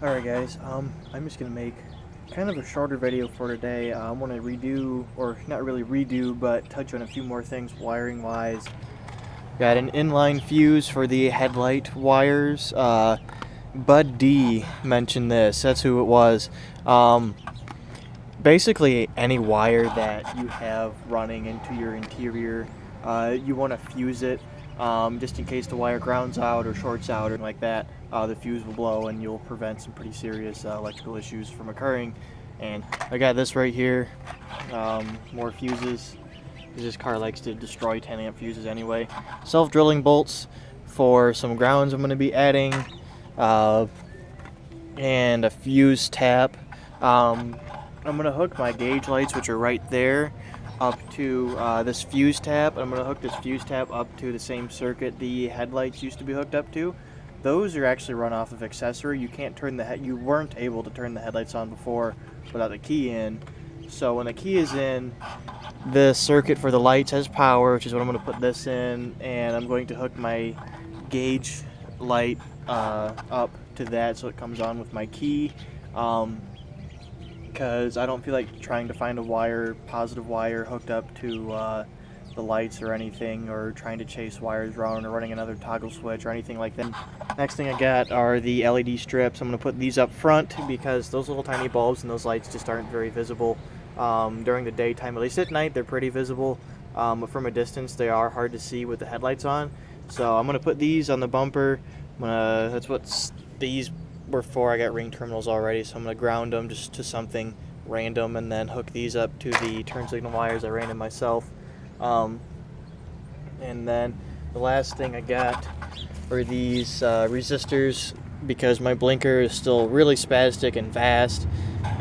Alright guys, I'm just gonna make kind of a shorter video for today. I want to redo, or not really redo, but touch on a few more things wiring wise. Got an inline fuse for the headlight wires. Bud D mentioned this, that's who it was. Basically any wire that you have running into your interior, you want to fuse it. Just in case the wire grounds out or shorts out or like that, the fuse will blow and you'll prevent some pretty serious electrical issues from occurring. And I got this right here, more fuses. This car likes to destroy 10 amp fuses anyway. Self-drilling bolts for some grounds I'm going to be adding, and a fuse tap. I'm going to hook my gauge lights, which are right there, up to this fuse tap. I'm going to hook this fuse tap up to the same circuit the headlights used to be hooked up to. Those are actually run off of accessory. You can't turn you weren't able to turn the headlights on before without the key in. So when the key is in, the circuit for the lights has power, which is what I'm going to put this in, and I'm going to hook my gauge light up to that so it comes on with my key. Because I don't feel like trying to find a positive wire hooked up to the lights or anything, or trying to chase wires around or running another toggle switch or anything like that. Next thing I got are the LED strips. I'm going to put these up front because those little tiny bulbs and those lights just aren't very visible during the daytime. At least at night they're pretty visible, but from a distance they are hard to see with the headlights on. So I'm going to put these on the bumper. That's what these were for. I got ring terminals already, so I'm going to ground them just to something random and then hook these up to the turn signal wires I ran in myself. And then the last thing I got are these resistors, because my blinker is still really spastic and fast,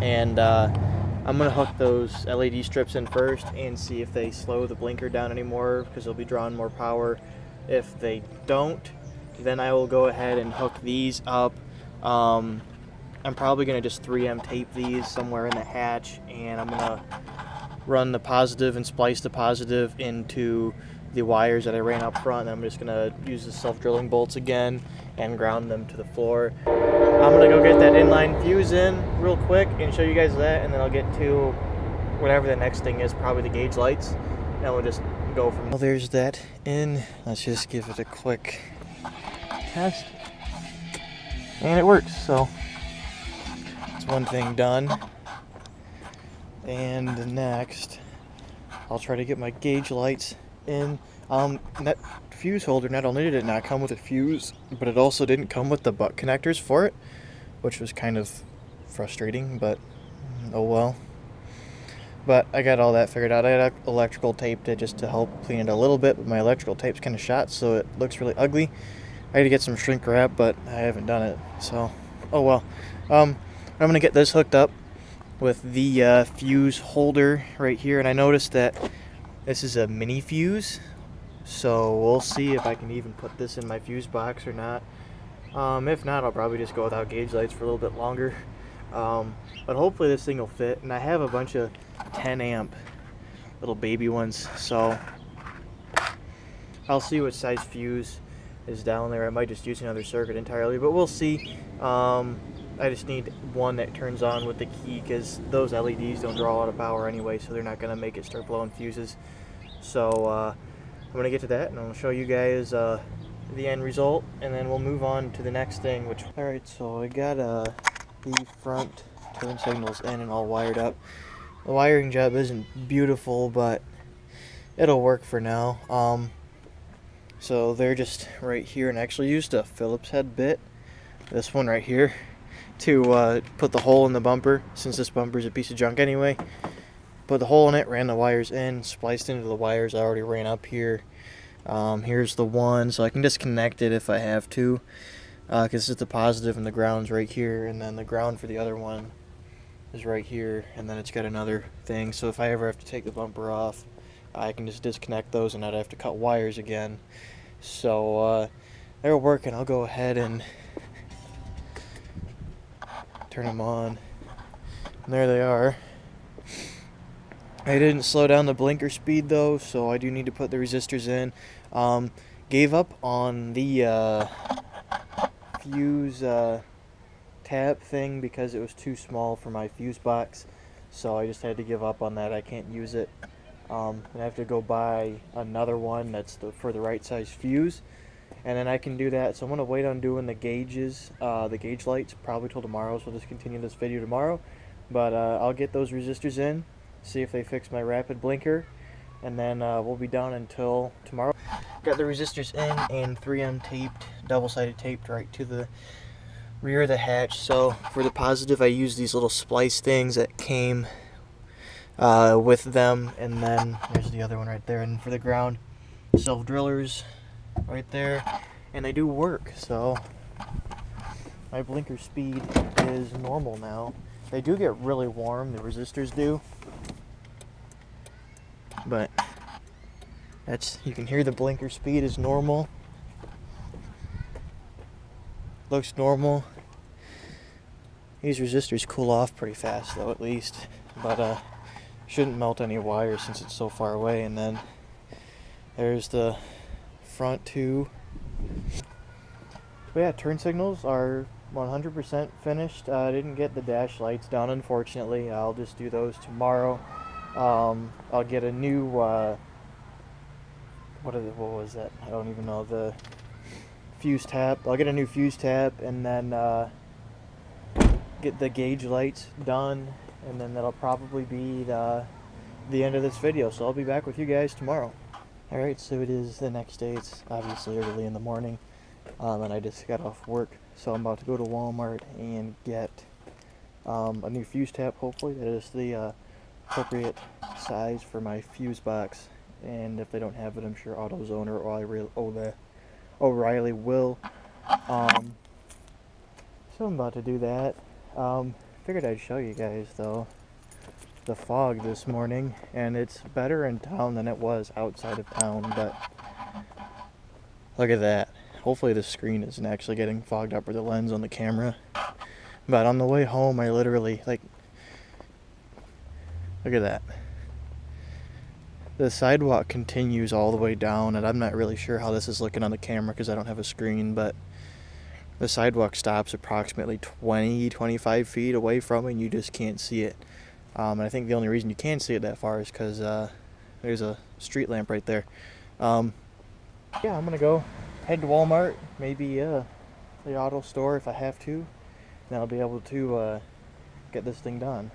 and I'm going to hook those LED strips in first and see if they slow the blinker down anymore, because they'll be drawing more power. If they don't, then I will go ahead and hook these up. I'm probably going to just 3M tape these somewhere in the hatch, and I'm going to run the positive and splice the positive into the wires that I ran up front, and I'm just going to use the self-drilling bolts again and ground them to the floor. I'm going to go get that inline fuse in real quick and show you guys that, and then I'll get to whatever the next thing is, probably the gauge lights, and we'll just go from there. Well, there's that in. Let's just give it a quick test. And it works, so that's one thing done. And the next, I'll try to get my gauge lights in. That fuse holder, not only did it not come with a fuse, but it also didn't come with the butt connectors for it, which was kind of frustrating, but oh well. But I got all that figured out. I had electrical taped it just to help clean it a little bit, but my electrical tape's kind of shot, so it looks really ugly. I had to get some shrink wrap, but I haven't done it, so oh well. I'm gonna get this hooked up with the fuse holder right here, and I noticed that this is a mini fuse, so we'll see if I can even put this in my fuse box or not. If not, I'll probably just go without gauge lights for a little bit longer, but hopefully this thing will fit. And I have a bunch of 10 amp little baby ones, so I'll see what size fuse is down there. I might just use another circuit entirely, but we'll see. I just need one that turns on with the key, because those LEDs don't draw a lot of power anyway, so they're not going to make it start blowing fuses. So I'm going to get to that, and I'll show you guys the end result, and then we'll move on to the next thing. Alright, so I got the front turn signals in and all wired up. The wiring job isn't beautiful, but it'll work for now. So they're just right here, and I actually used a Phillips head bit, this one right here, to put the hole in the bumper, since this bumper is a piece of junk anyway. Put the hole in it, ran the wires in, spliced into the wires I already ran up here. Here's the one, so I can disconnect it if I have to, because it's the positive and the ground's right here, and then the ground for the other one is right here, and then it's got another thing, so if I ever have to take the bumper off, I can just disconnect those and not have to cut wires again. So they're working. I'll go ahead and turn them on. And there they are. I didn't slow down the blinker speed though, so I do need to put the resistors in. Gave up on the fuse tap thing because it was too small for my fuse box, so I just had to give up on that. I can't use it. And I have to go buy another one that's for the right size fuse, and then I can do that. So I'm gonna wait on doing the gauges, the gauge lights, probably till tomorrow. So we'll just continue this video tomorrow. But I'll get those resistors in, see if they fix my rapid blinker, and then we'll be done until tomorrow. Got the resistors in and 3M taped, double-sided taped right to the rear of the hatch. So for the positive, I use these little splice things that came with them, and then there's the other one right there. And for the ground, self drillers right there, and they do work. So my blinker speed is normal now. They do get really warm, the resistors do, but that's, you can hear the blinker speed is normal. Looks normal. These resistors cool off pretty fast though, at least, but shouldn't melt any wire since it's so far away. And then there's the front two. But yeah, turn signals are 100% finished. I didn't get the dash lights done, unfortunately. I'll just do those tomorrow. I'll get a new what was that? I don't even know. The fuse tap. I'll get a new fuse tap, and then get the gauge lights done, and then that'll probably be the end of this video. So I'll be back with you guys tomorrow. Alright, so it is the next day. It's obviously early in the morning, and I just got off work, so I'm about to go to Walmart and get a new fuse tap. Hopefully that is the appropriate size for my fuse box, and if they don't have it, I'm sure AutoZone or O'Reilly will. So I'm about to do that. Figured I'd show you guys though the fog this morning, and it's better in town than it was outside of town, but look at that. Hopefully the screen isn't actually getting fogged up, or the lens on the camera. But on the way home, I literally, like, look at that. The sidewalk continues all the way down, and I'm not really sure how this is looking on the camera because I don't have a screen, but the sidewalk stops approximately 20-25 feet away from it, and you just can't see it. And I think the only reason you can see it that far is because there's a street lamp right there. Yeah, I'm gonna go head to Walmart, maybe the auto store if I have to, and I'll be able to get this thing done.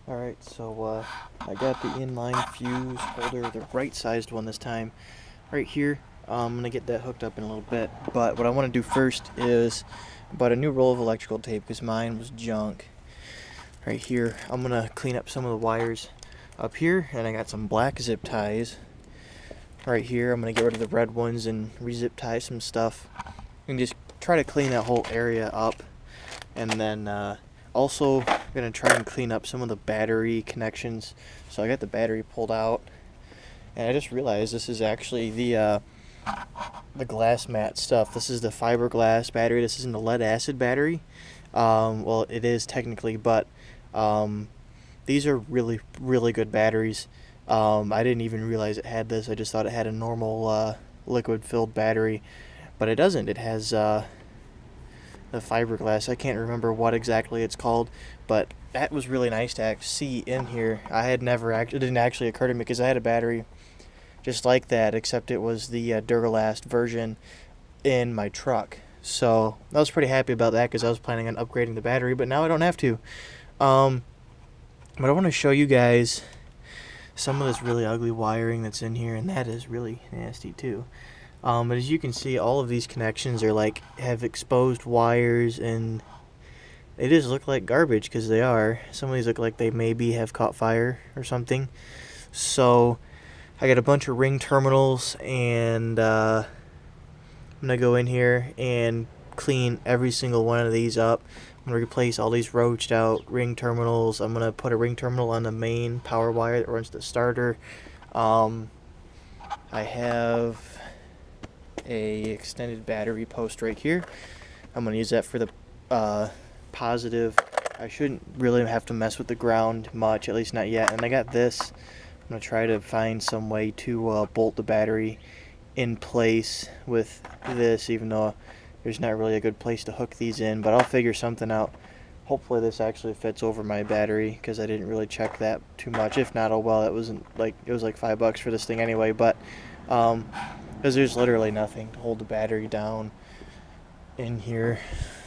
Alright, so I got the inline fuse holder, the right sized one this time, right here. I'm gonna get that hooked up in a little bit, but what I want to do first is I bought a new roll of electrical tape because mine was junk. Right here, I'm gonna clean up some of the wires up here, and I got some black zip ties right here. I'm gonna get rid of the red ones and re-zip tie some stuff and just try to clean that whole area up. And then also I'm gonna try and clean up some of the battery connections. So I got the battery pulled out, and I just realized this is actually the glass mat stuff. This is the fiberglass battery. This isn't a lead acid battery. Well, it is technically, but these are really good batteries. I didn't even realize it had this. I just thought it had a normal liquid filled battery, but it doesn't. It has the fiberglass. I can't remember what exactly it's called, but that was really nice to see in here. It didn't actually occur to me because I had a battery just like that, except it was the Duralast version in my truck. So I was pretty happy about that because I was planning on upgrading the battery, but now I don't have to. But I want to show you guys some of this really ugly wiring that's in here, and that is really nasty too. But as you can see, all of these connections are have exposed wires, and they just look like garbage because they are. Some of these look like they maybe have caught fire or something. So I got a bunch of ring terminals, and I'm gonna go in here and clean every single one of these up. I'm gonna replace all these roached out ring terminals. I'm gonna put a ring terminal on the main power wire that runs the starter. I have a extended battery post right here. I'm gonna use that for the positive. I shouldn't really have to mess with the ground much, at least not yet. And I got this. I'm gonna try to find some way to bolt the battery in place with this, even though there's not really a good place to hook these in, but I'll figure something out. Hopefully this actually fits over my battery, because I didn't really check that too much. If not, oh well, it was like $5 for this thing anyway. But because there's literally nothing to hold the battery down in here.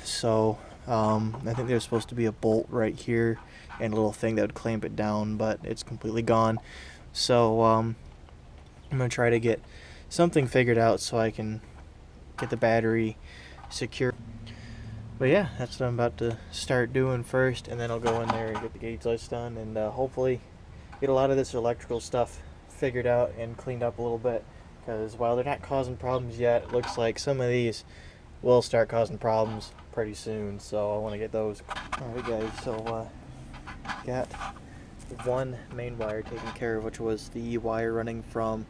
So I think there's supposed to be a bolt right here and a little thing that would clamp it down, but it's completely gone. So I'm gonna try to get something figured out so I can get the battery secure. But yeah, that's what I'm about to start doing first, and then I'll go in there and get the gauge lights done, and hopefully get a lot of this electrical stuff figured out and cleaned up a little bit, because while they're not causing problems yet, it looks like some of these will start causing problems pretty soon, so I want to get those. Alright guys, so got one main wire taken care of, which was the wire running from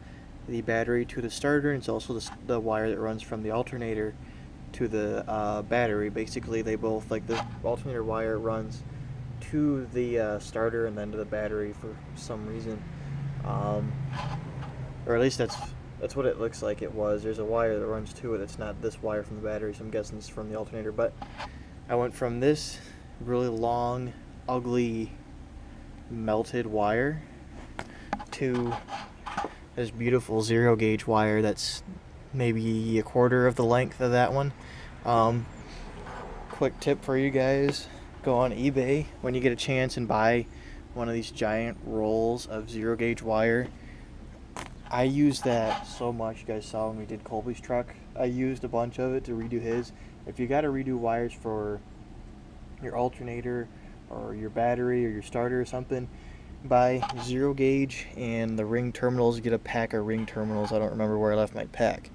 the battery to the starter, and it's also the wire that runs from the alternator to the battery. Basically, they both, like, the alternator wire runs to the starter and then to the battery for some reason, or at least that's what it looks like it was. There's a wire that runs to it. It's not this wire from the battery, so I'm guessing it's from the alternator. But I went from this really long, ugly, melted wire to this beautiful 0 gauge wire that's maybe a quarter of the length of that one. Quick tip for you guys: go on eBay when you get a chance and buy one of these giant rolls of 0 gauge wire. I used that so much. You guys saw when we did Colby's truck. I used a bunch of it to redo his. If you got to redo wires for your alternator or your battery or your starter or something, buy 0 gauge and the ring terminals. Get a pack of ring terminals. I don't remember where I left my pack.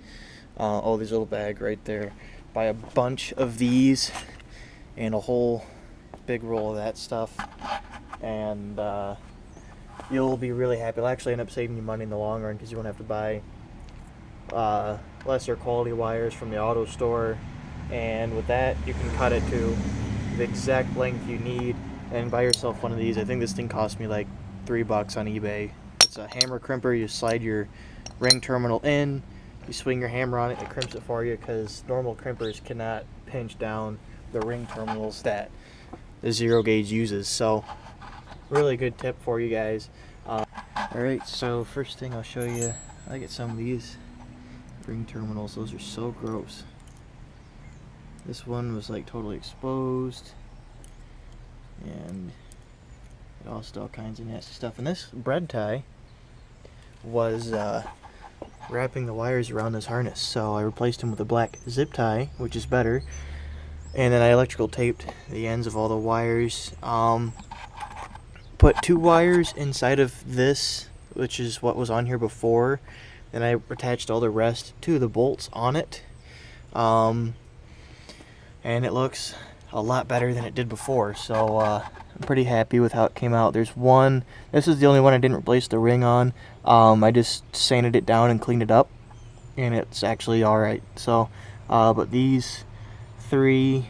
Oh, there's a little bag right there. Buy a bunch of these and a whole big roll of that stuff, and you'll be really happy. It'll actually end up saving you money in the long run, because you won't have to buy lesser quality wires from the auto store, and with that you can cut it to the exact length you need and buy yourself one of these. I think this thing cost me like $3 on eBay. It's a hammer crimper. You slide your ring terminal in, you swing your hammer on it, it crimps it for you, because normal crimpers cannot pinch down the ring terminals that the 0 gauge uses. So really good tip for you guys. Alright, so first thing I'll show you, I get some of these ring terminals. Those are so gross. This one was like totally exposed, and it also did all kinds of nasty stuff. And this bread tie was wrapping the wires around this harness, so I replaced them with a black zip tie, which is better, and then I electrical taped the ends of all the wires. Put 2 wires inside of this, which is what was on here before, then I attached all the rest to the bolts on it, and it looks a lot better than it did before. So I'm pretty happy with how it came out. There's one, this is the only one I didn't replace the ring on. I just sanded it down and cleaned it up, and it's actually alright. So but these 3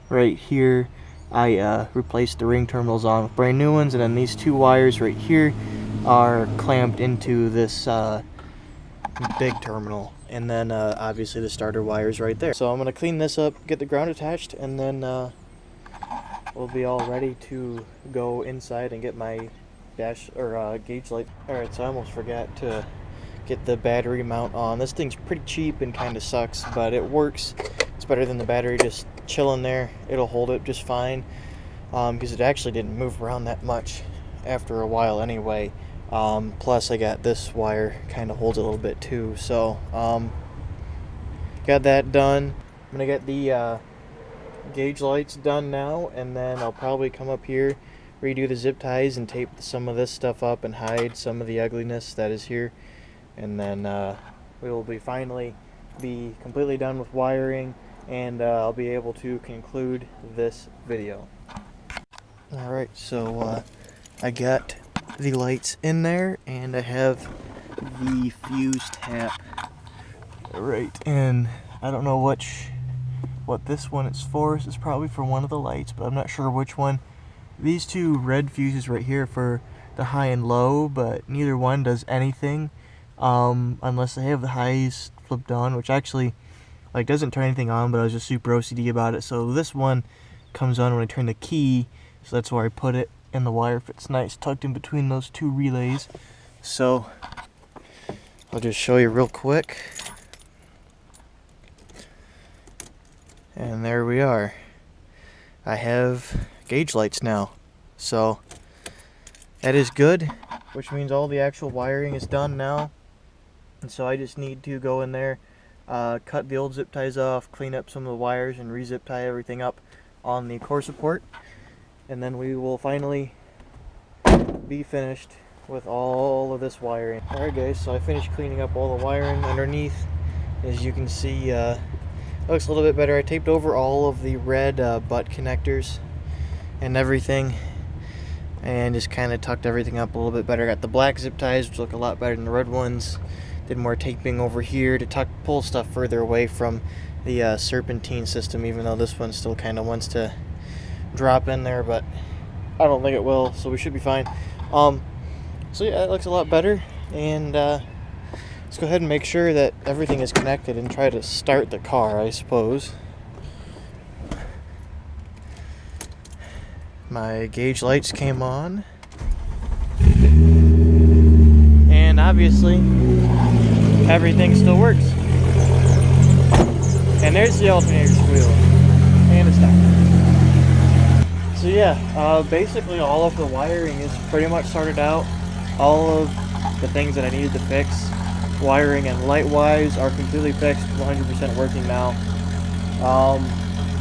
right here, I replaced the ring terminals on with brand new ones, and then these 2 wires right here are clamped into this big terminal, and then obviously the starter wires right there. So I'm going to clean this up, get the ground attached, and then we'll be all ready to go inside and get my gauge light. Alright, so I almost forgot to get the battery mount on. This thing's pretty cheap and kind of sucks, but it works. It's better than the battery just chilling there. It'll hold it just fine, because it actually didn't move around that much after a while anyway. Plus I got this wire, kind of holds it a little bit too. So got that done. I'm gonna get the gauge lights done now, and then I'll probably come up here, redo the zip ties and tape some of this stuff up and hide some of the ugliness that is here, and then we will finally be completely done with wiring, and I'll be able to conclude this video. Alright, so I got the lights in there, and I have the fuse tap right in. I don't know what this one is for. This is probably for one of the lights, but I'm not sure which one. These 2 red fuses right here for the high and low, but neither one does anything unless they have the highs flipped on, which actually like doesn't turn anything on, but I was just super OCD about it. So this one comes on when I turn the key, so that's where I put it, and the wire fits nice tucked in between those two relays. So I'll just show you real quick. And there we are. I have gauge lights now. So that is good, which means all the actual wiring is done now. And so I just need to go in there, cut the old zip ties off, clean up some of the wires, and re-zip tie everything up on the core support. And then we will finally be finished with all of this wiring. Alright guys, so I finished cleaning up all the wiring underneath. As you can see, it looks a little bit better. I taped over all of the red butt connectors and everything, and just kind of tucked everything up a little bit better. Got the black zip ties, which look a lot better than the red ones. Did more taping over here to pull stuff further away from the serpentine system, even though this one still kind of wants to drop in there, but I don't think it will, so we should be fine. So yeah, it looks a lot better, and let's go ahead and make sure that everything is connected and try to start the car, I suppose. My gauge lights came on, and obviously everything still works. And there's the alternator squeal, and it's not. So yeah, basically all of the wiring is pretty much sorted out. All of the things that I needed to fix, wiring and light-wise, are completely fixed, 100% working now.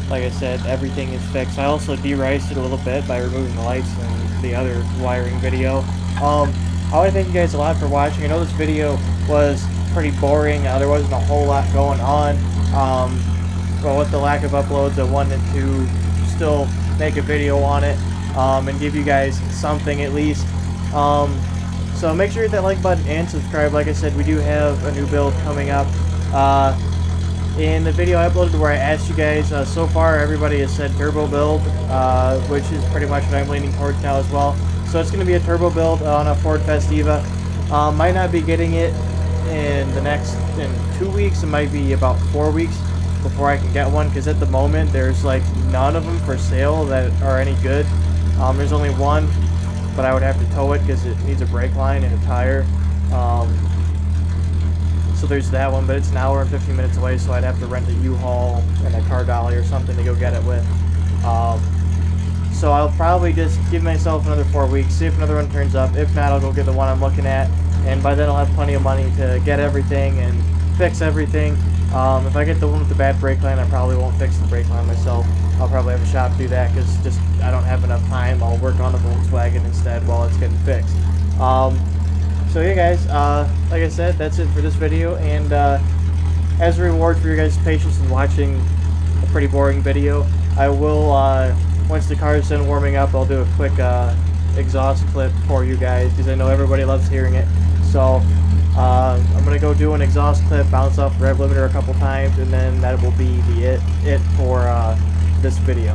Like I said, everything is fixed. I also de-riced it a little bit by removing the lights in the other wiring video. I want to thank you guys a lot for watching. I know this video was pretty boring. There wasn't a whole lot going on. But with the lack of uploads, I wanted to still make a video on it and give you guys something at least. So make sure you hit that like button and subscribe. Like I said, we do have a new build coming up. In the video I uploaded where I asked you guys, so far everybody has said turbo build, which is pretty much what I'm leaning towards now as well. So it's going to be a turbo build on a Ford Festiva. Might not be getting it in 2 weeks. It might be about 4 weeks before I can get one, because at the moment there's like none of them for sale that are any good. There's only one, but I would have to tow it because it needs a brake line and a tire. So there's that one, but it's an hour and 15 minutes away, so I'd have to rent a U-Haul and a car dolly or something to go get it with. So I'll probably just give myself another 4 weeks, see if another one turns up. If not, I'll go get the one I'm looking at, and by then I'll have plenty of money to get everything and fix everything. If I get the one with the bad brake line, I probably won't fix the brake line myself. I'll probably have a shop do that, because just I don't have enough time. I'll work on the Volkswagen instead while it's getting fixed. So yeah guys, like I said, that's it for this video, and as a reward for your guys' patience in watching a pretty boring video, I will, once the car is done warming up, I'll do a quick exhaust clip for you guys, because I know everybody loves hearing it. So I'm going to go do an exhaust clip, bounce off the rev limiter a couple times, and then that will be it for this video.